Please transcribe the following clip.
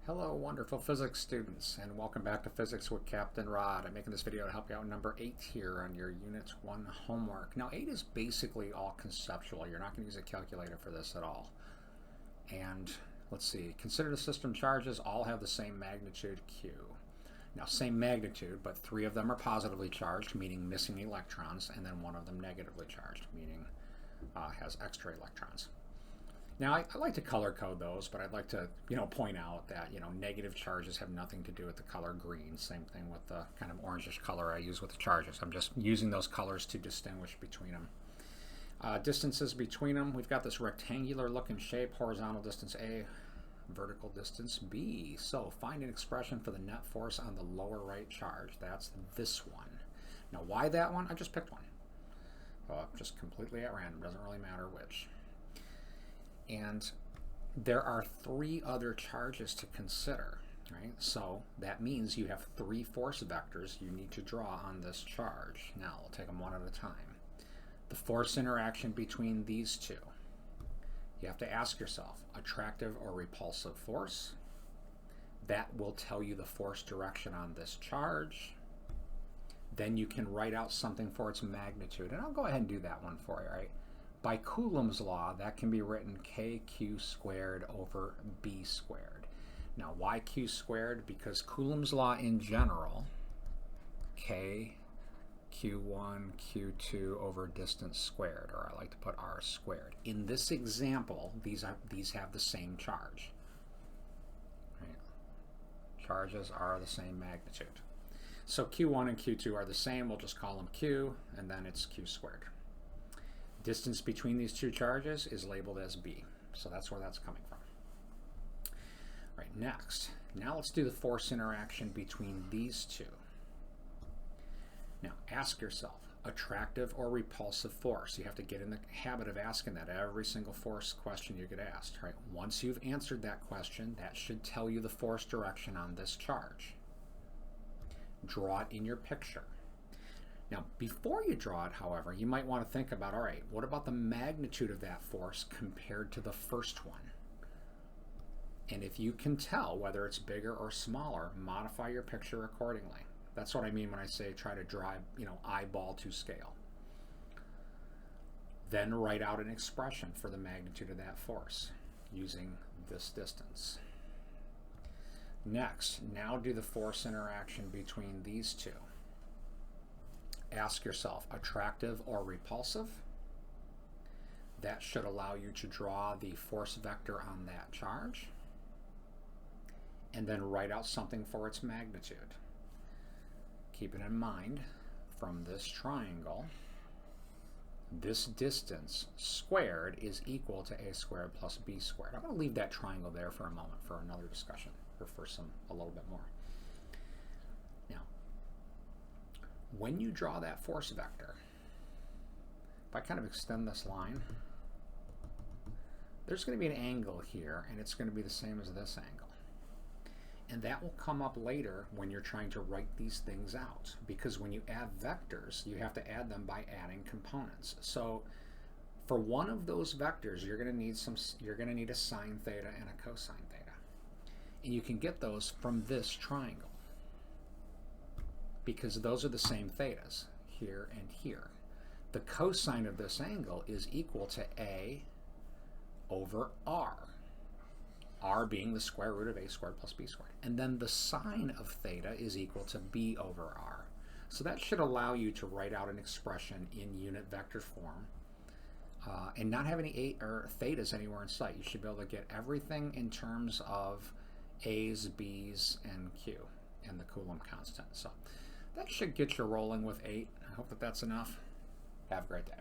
Hello, wonderful physics students, and welcome back to Physics with Captain Rod. I'm making this video to help you out with number 8 here on your Unit 1 homework. Now, 8 is basically all conceptual. You're not going to use a calculator for this at all. And let's see, consider the system charges all have the same magnitude Q. Now, same magnitude, but 3 of them are positively charged, meaning missing electrons, and then 1 of them negatively charged, meaning has extra electrons. Now, I like to color code those, but I'd like to, point out that, negative charges have nothing to do with the color green. Same thing with the kind of orangish color I use with the charges. I'm just using those colors to distinguish between them. Distances between them, we've got this rectangular looking shape, horizontal distance A, vertical distance B. So find an expression for the net force on the lower right charge. That's this one. Now, why that one? I just picked one. Just completely at random, doesn't really matter which. And there are 3 other charges to consider, right? So that means you have 3 force vectors you need to draw on this charge. Now, we'll take them one at a time. The force interaction between these two. You have to ask yourself, attractive or repulsive force? That will tell you the force direction on this charge. Then you can write out something for its magnitude. And I'll go ahead and do that one for you, right? By Coulomb's law, that can be written kq squared over b squared. Now, why q squared? Because Coulomb's law in general, k q1 q2 over distance squared, or I like to put r squared. In this example, these have the same charge. Right? Charges are the same magnitude. So q1 and q2 are the same. We'll just call them q, and then it's q squared. Distance between these 2 charges is labeled as b. So that's where that's coming from. Right, next. Now let's do the force interaction between these 2. Now ask yourself, attractive or repulsive force? You have to get in the habit of asking that every single force question you get asked. Right? Once you've answered that question, that should tell you the force direction on this charge. Draw it in your picture. Now, before you draw it, however, you might want to think about, all right, what about the magnitude of that force compared to the first one? And if you can tell whether it's bigger or smaller, modify your picture accordingly. That's what I mean when I say try to drive, eyeball to scale. Then write out an expression for the magnitude of that force using this distance. Next, now do the force interaction between these 2. Ask yourself, attractive or repulsive? That should allow you to draw the force vector on that charge and then write out something for its magnitude. Keep it in mind, from this triangle, this distance squared is equal to a squared plus b squared. I'm going to leave that triangle there for a moment for another discussion, or for a little bit more. Now, when you draw that force vector, if I kind of extend this line, there's going to be an angle here, and it's going to be the same as this angle. And that will come up later when you're trying to write these things out, because when you add vectors, you have to add them by adding components. So for one of those vectors, you're going to need a sine theta and a cosine theta. And you can get those from this triangle, because those are the same thetas, here and here. The cosine of this angle is equal to A over R. R being the square root of A squared plus B squared. And then the sine of theta is equal to B over R. So that should allow you to write out an expression in unit vector form and not have any thetas anywhere in sight. You should be able to get everything in terms of A's, B's, and Q, and the Coulomb constant. So that should get you rolling with 8. I hope that that's enough. Have a great day.